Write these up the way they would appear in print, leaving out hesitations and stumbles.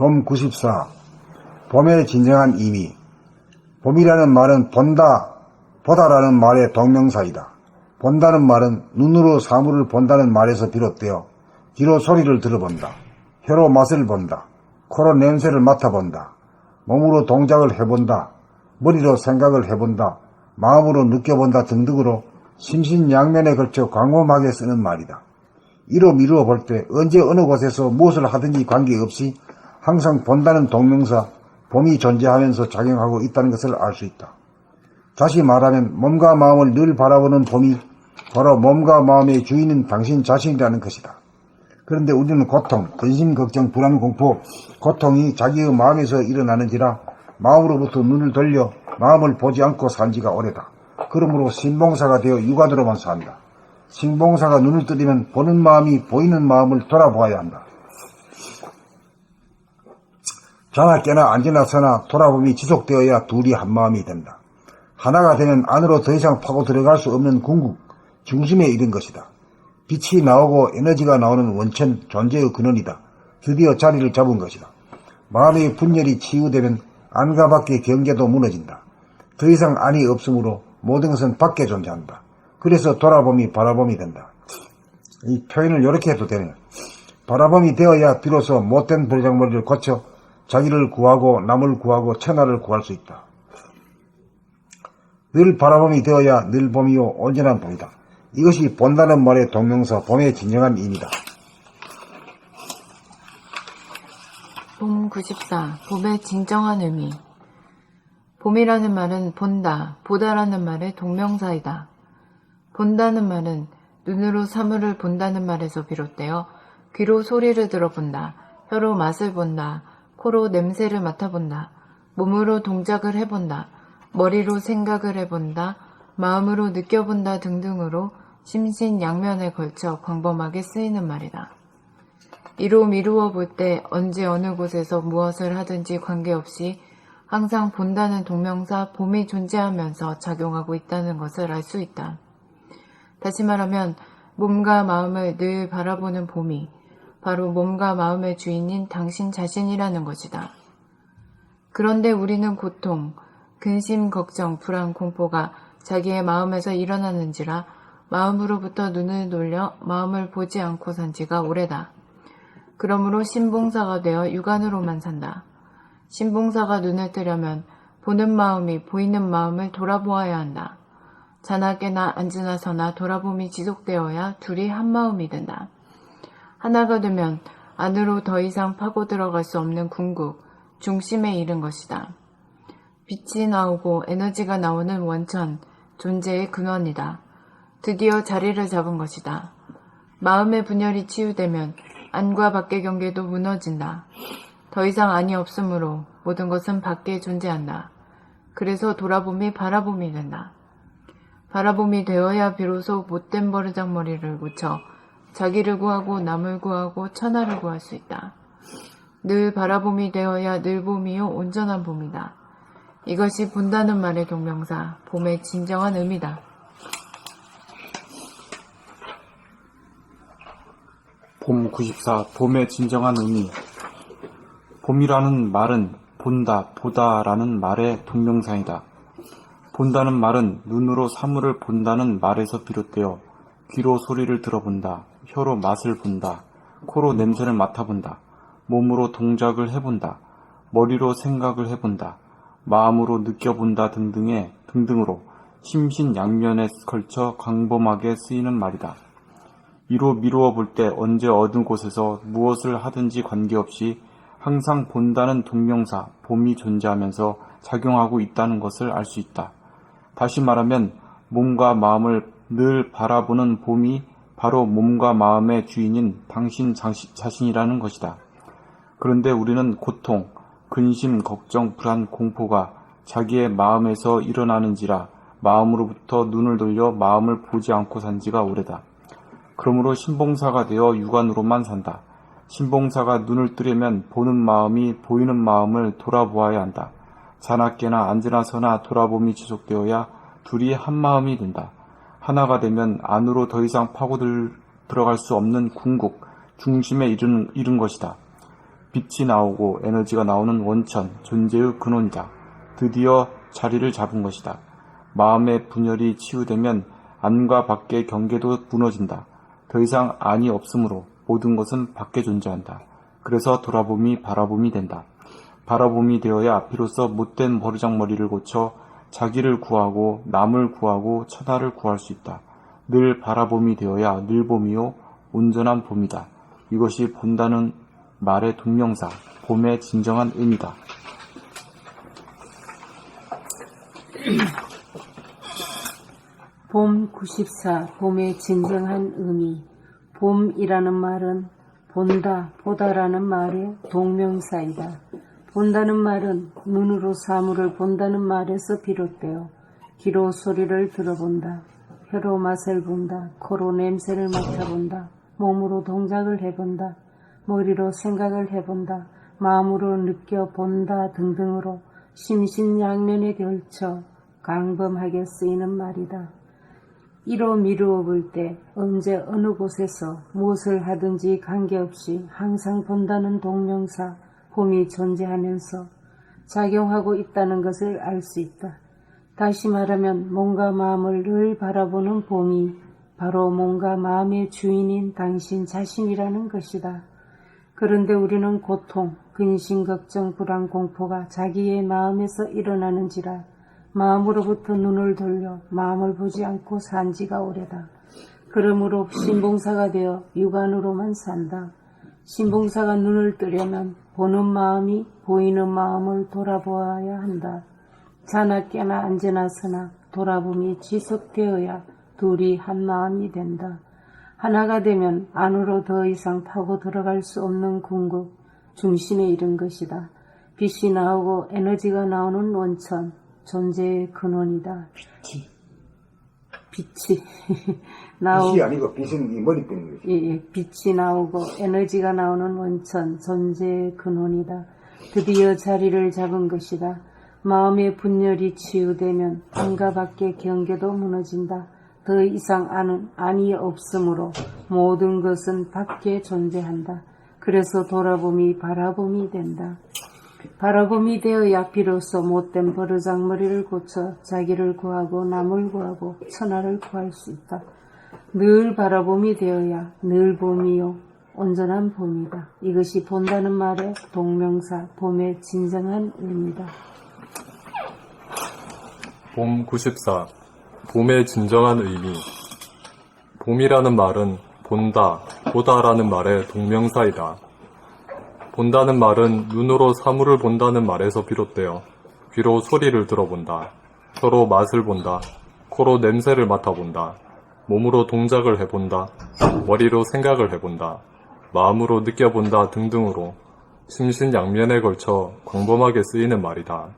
봄 94. 봄의 진정한 의미. 봄이라는 말은 본다, 보다라는 말의 동명사이다. 본다는 말은 눈으로 사물을 본다는 말에서 비롯되어 귀로 소리를 들어본다, 혀로 맛을 본다, 코로 냄새를 맡아본다, 몸으로 동작을 해본다, 머리로 생각을 해본다, 마음으로 느껴본다 등등으로 심신양면에 걸쳐 광범하게 쓰는 말이다. 이로 미루어 볼 때 언제 어느 곳에서 무엇을 하든지 관계없이 항상 본다는 동명사 봄이 존재하면서 작용하고 있다는 것을 알 수 있다. 다시 말하면 몸과 마음을 늘 바라보는 봄이 바로 몸과 마음의 주인은 당신 자신이라는 것이다. 그런데 우리는 고통, 근심, 걱정, 불안, 공포, 고통이 자기의 마음에서 일어나는지라 마음으로부터 눈을 돌려 마음을 보지 않고 산 지가 오래다. 그러므로 신봉사가 되어 육안으로만 산다. 신봉사가 눈을 뜨리면 보는 마음이 보이는 마음을 돌아보아야 한다. 자나 깨나 앉으나 서나 돌아봄이 지속되어야 둘이 한 마음이 된다. 하나가 되면 안으로 더 이상 파고 들어갈 수 없는 궁극, 중심에 이른 것이다. 빛이 나오고 에너지가 나오는 원천, 존재의 근원이다. 드디어 자리를 잡은 것이다. 마음의 분열이 치유되면 안과 밖의 경계도 무너진다. 더 이상 안이 없으므로 모든 것은 밖에 존재한다. 그래서 돌아봄이 바라봄이 된다. 이 표현을 이렇게 해도 되네요. 바라봄이 되어야 비로소 못된 버르장머리를 고쳐 자기를 구하고 남을 구하고 천하를 구할 수 있다. 늘 바라봄이 되어야 늘 봄이요 온전한 봄이다. 이것이 본다는 말의 동명사 봄의 진정한 의미다. 봄 94. 봄의 진정한 의미. 봄이라는 말은 본다, 보다라는 말의 동명사이다. 본다는 말은 눈으로 사물을 본다는 말에서 비롯되어 귀로 소리를 들어본다, 혀로 맛을 본다, 코로 냄새를 맡아본다, 몸으로 동작을 해본다, 머리로 생각을 해본다, 마음으로 느껴본다 등등으로 심신양면에 걸쳐 광범하게 쓰이는 말이다. 이로 미루어 볼 때 언제 어느 곳에서 무엇을 하든지 관계없이 항상 본다는 동명사 봄이 존재하면서 작용하고 있다는 것을 알 수 있다. 다시 말하면 몸과 마음을 늘 바라보는 봄이 바로 몸과 마음의 주인인 당신 자신이라는 것이다. 그런데 우리는 고통, 근심, 걱정, 불안, 공포가 자기의 마음에서 일어나는지라 마음으로부터 눈을 돌려 마음을 보지 않고 산 지가 오래다. 그러므로 신봉사가 되어 육안으로만 산다. 신봉사가 눈을 뜨려면 보는 마음이 보이는 마음을 돌아보아야 한다. 자나 깨나 앉으나 서나 돌아봄이 지속되어야 둘이 한 마음이 된다. 하나가 되면 안으로 더 이상 파고 들어갈 수 없는 궁극, 중심에 이른 것이다. 빛이 나오고 에너지가 나오는 원천, 존재의 근원이다. 드디어 자리를 잡은 것이다. 마음의 분열이 치유되면 안과 밖의 경계도 무너진다. 더 이상 안이 없으므로 모든 것은 밖에 존재한다. 그래서 돌아봄이 바라봄이 된다. 바라봄이 되어야 비로소 못된 버르장머리를 고쳐 자기를 구하고 남을 구하고 천하를 구할 수 있다. 늘 바라봄이 되어야 늘 봄이요 온전한 봄이다. 이것이 본다는 말의 동명사, 봄의 진정한 의미다. 봄 94. 봄의 진정한 의미. 봄이라는 말은 본다, 보다라는 말의 동명사이다. 본다는 말은 눈으로 사물을 본다는 말에서 비롯되어 귀로 소리를 들어본다, 혀로 맛을 본다, 코로 냄새를 맡아본다, 몸으로 동작을 해본다, 머리로 생각을 해본다, 마음으로 느껴본다 등등으로 심신양면에 걸쳐 광범하게 쓰이는 말이다. 이로 미루어 볼 때 언제 어느 곳에서 무엇을 하든지 관계없이 항상 본다는 동명사 봄이 존재하면서 작용하고 있다는 것을 알 수 있다. 다시 말하면 몸과 마음을 늘 바라보는 봄이 바로 몸과 마음의 주인인 당신 자신이라는 것이다. 그런데 우리는 고통, 근심, 걱정, 불안, 공포가 자기의 마음에서 일어나는지라 마음으로부터 눈을 돌려 마음을 보지 않고 산 지가 오래다. 그러므로 신봉사가 되어 육안으로만 산다. 신봉사가 눈을 뜨려면 보는 마음이 보이는 마음을 돌아보아야 한다. 자나 깨나 앉으나 서나 돌아봄이 지속되어야 둘이 한 마음이 된다. 하나가 되면 안으로 더 이상 파고 들어갈 수 없는 궁극, 중심에 이른 것이다. 빛이 나오고 에너지가 나오는 원천, 존재의 근원이다. 드디어 자리를 잡은 것이다. 마음의 분열이 치유되면 안과 밖의 경계도 무너진다. 더 이상 안이 없으므로 모든 것은 밖에 존재한다. 그래서 돌아봄이 바라봄이 된다. 바라봄이 되어야 비로소 못된 버르장머리를 고쳐 자기를 구하고 남을 구하고 천하를 구할 수 있다. 늘 바라봄이 되어야 늘 봄이요 온전한 봄이다. 이것이 본다는 말의 동명사, 봄의 진정한 의미다. 봄 94. 봄의 진정한 의미. 봄이라는 말은 본다, 보다라는 말의 동명사이다. 본다는 말은 눈으로 사물을 본다는 말에서 비롯되어 귀로 소리를 들어본다, 혀로 맛을 본다, 코로 냄새를 맡아본다, 몸으로 동작을 해본다, 머리로 생각을 해본다, 마음으로 느껴본다 등등으로 심신양면에 걸쳐 광범하게 쓰이는 말이다. 이로 미루어 볼 때 언제 어느 곳에서 무엇을 하든지 관계없이 항상 본다는 동명사 봄이 존재하면서 작용하고 있다는 것을 알 수 있다. 다시 말하면 몸과 마음을 늘 바라보는 봄이 바로 몸과 마음의 주인인 당신 자신이라는 것이다. 그런데 우리는 고통, 근심, 걱정, 불안, 공포가 자기의 마음에서 일어나는지라 마음으로부터 눈을 돌려 마음을 보지 않고 산 지가 오래다. 그러므로 신봉사가 되어 육안으로만 산다. 신봉사가 눈을 뜨려면 보는 마음이 보이는 마음을 돌아보아야 한다. 자나 깨나 앉으나 서나 돌아봄이 지속되어야 둘이 한 마음이 된다. 하나가 되면 안으로 더 이상 파고 들어갈 수 없는 궁극, 중심에 이른 것이다. 빛이 나오고 에너지가 나오는 원천, 존재의 근원이다. 빛이 나오고 빛이 아니고 빛은 이 머리뿐인 거지. 빛이 나오고 에너지가 나오는 원천, 존재의 근원이다. 드디어 자리를 잡은 것이다. 마음의 분열이 치유되면 안과 밖의 경계도 무너진다. 더 이상 안이 없으므로 모든 것은 밖에 존재한다. 그래서 돌아봄이 바라봄이 된다. 바라봄이 되어야 비로소 못된 버르장머리를 고쳐 자기를 구하고 남을 구하고 천하를 구할 수 있다. 늘 바라봄이 되어야 늘 봄이요 온전한 봄이다. 이것이 본다는 말의 동명사 봄의 진정한 의미다. 봄 94. 봄의 진정한 의미. 봄이라는 말은 본다, 보다라는 말의 동명사이다. 본다는 말은 눈으로 사물을 본다는 말에서 비롯되어 귀로 소리를 들어본다, 혀로 맛을 본다, 코로 냄새를 맡아본다, 몸으로 동작을 해본다, 머리로 생각을 해본다, 마음으로 느껴본다 등등으로 심신양면에 걸쳐 광범하게 쓰이는 말이다.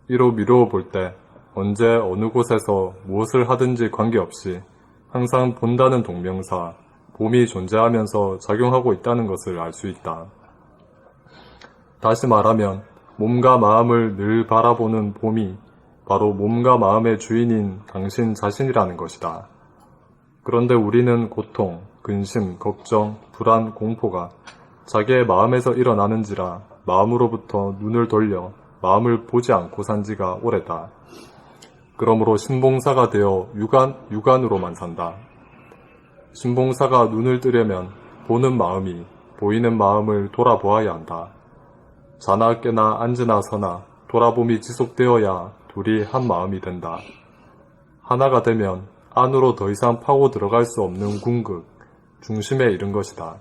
이로 미루어 볼 때 언제 어느 곳에서 무엇을 하든지 관계없이 항상 본다는 동명사, 봄이 존재하면서 작용하고 있다는 것을 알 수 있다. 다시 말하면 몸과 마음을 늘 바라보는 봄이 바로 몸과 마음의 주인인 당신 자신이라는 것이다. 그런데 우리는 고통, 근심, 걱정, 불안, 공포가 자기의 마음에서 일어나는지라 마음으로부터 눈을 돌려 마음을 보지 않고 산 지가 오래다. 그러므로 신봉사가 되어 육안으로만 산다. 신봉사가 눈을 뜨려면 보는 마음이 보이는 마음을 돌아보아야 한다. 자나 깨나 앉으나 서나 돌아봄이 지속되어야 둘이 한 마음이 된다. 하나가 되면 안으로 더 이상 파고 들어갈 수 없는 궁극, 중심에 이른 것이다.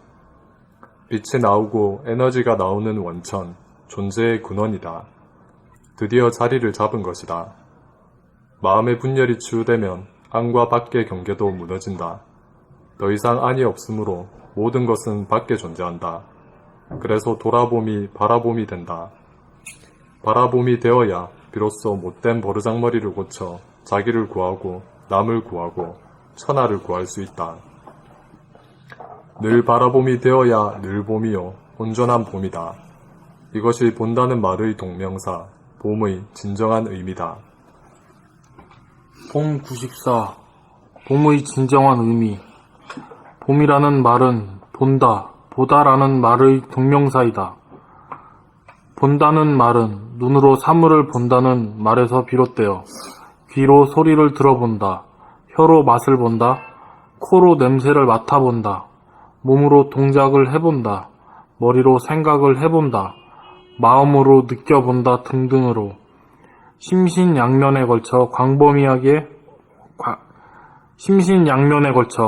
빛이 나오고 에너지가 나오는 원천, 존재의 근원이다. 드디어 자리를 잡은 것이다. 마음의 분열이 치유되면 안과 밖의 경계도 무너진다. 더 이상 안이 없으므로 모든 것은 밖에 존재한다. 그래서 돌아봄이 바라봄이 된다. 바라봄이 되어야 비로소 못된 버르장머리를 고쳐 자기를 구하고 남을 구하고 천하를 구할 수 있다. 늘 바라봄이 되어야 늘 봄이요 온전한 봄이다. 이것이 본다는 말의 동명사, 봄의 진정한 의미다. 봄 94. 봄의 진정한 의미. 봄이라는 말은 본다, 보다라는 말의 동명사이다. 본다는 말은 눈으로 사물을 본다는 말에서 비롯되어 귀로 소리를 들어본다, 혀로 맛을 본다, 코로 냄새를 맡아본다, 몸으로 동작을 해본다, 머리로 생각을 해본다, 마음으로 느껴본다 등등으로 심신양면에 걸쳐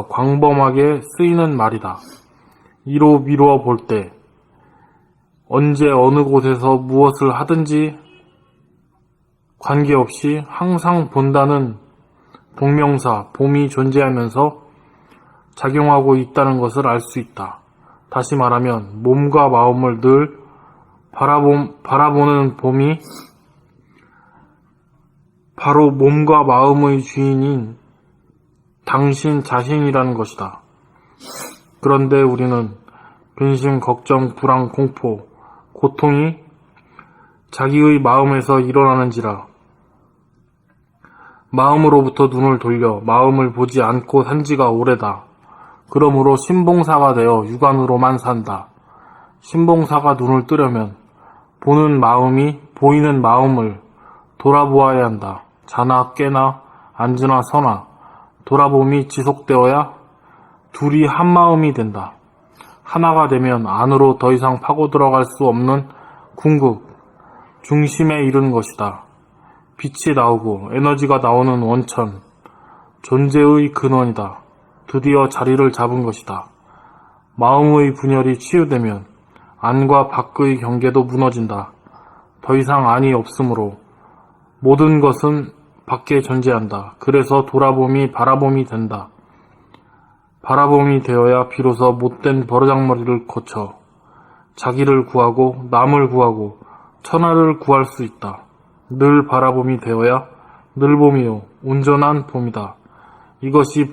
광범하게 쓰이는 말이다. 이로 미루어 볼 때 언제 어느 곳에서 무엇을 하든지 관계없이 항상 본다는 동명사 봄이 존재하면서 작용하고 있다는 것을 알 수 있다. 다시 말하면 몸과 마음을 늘 바라보는 봄이 바로 몸과 마음의 주인인 당신 자신이라는 것이다. 그런데 우리는 근심, 걱정, 불안, 공포, 고통이 자기의 마음에서 일어나는지라 마음으로부터 눈을 돌려 마음을 보지 않고 산 지가 오래다. 그러므로 신봉사가 되어 육안으로만 산다. 신봉사가 눈을 뜨려면 보는 마음이 보이는 마음을 돌아보아야 한다. 자나 깨나 앉으나 서나 돌아봄이 지속되어야 둘이 한 마음이 된다. 하나가 되면 안으로 더 이상 파고 들어갈 수 없는 궁극, 중심에 이르는 것이다. 빛이 나오고 에너지가 나오는 원천, 존재의 근원이다. 드디어 자리를 잡은 것이다. 마음의 분열이 치유되면 안과 밖의 경계도 무너진다. 더 이상 안이 없으므로 모든 것은 밖에 존재한다. 그래서 돌아봄이 바라봄이 된다. 바라봄이 되어야 비로소 못된 버르장머리를 고쳐 자기를 구하고 남을 구하고 천하를 구할 수 있다. 늘 바라봄이 되어야 늘 봄이요 온전한 봄이다. 이것이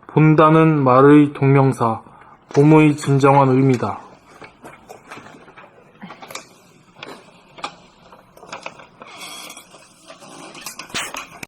본다는 말의 동명사 봄의 진정한 의미다.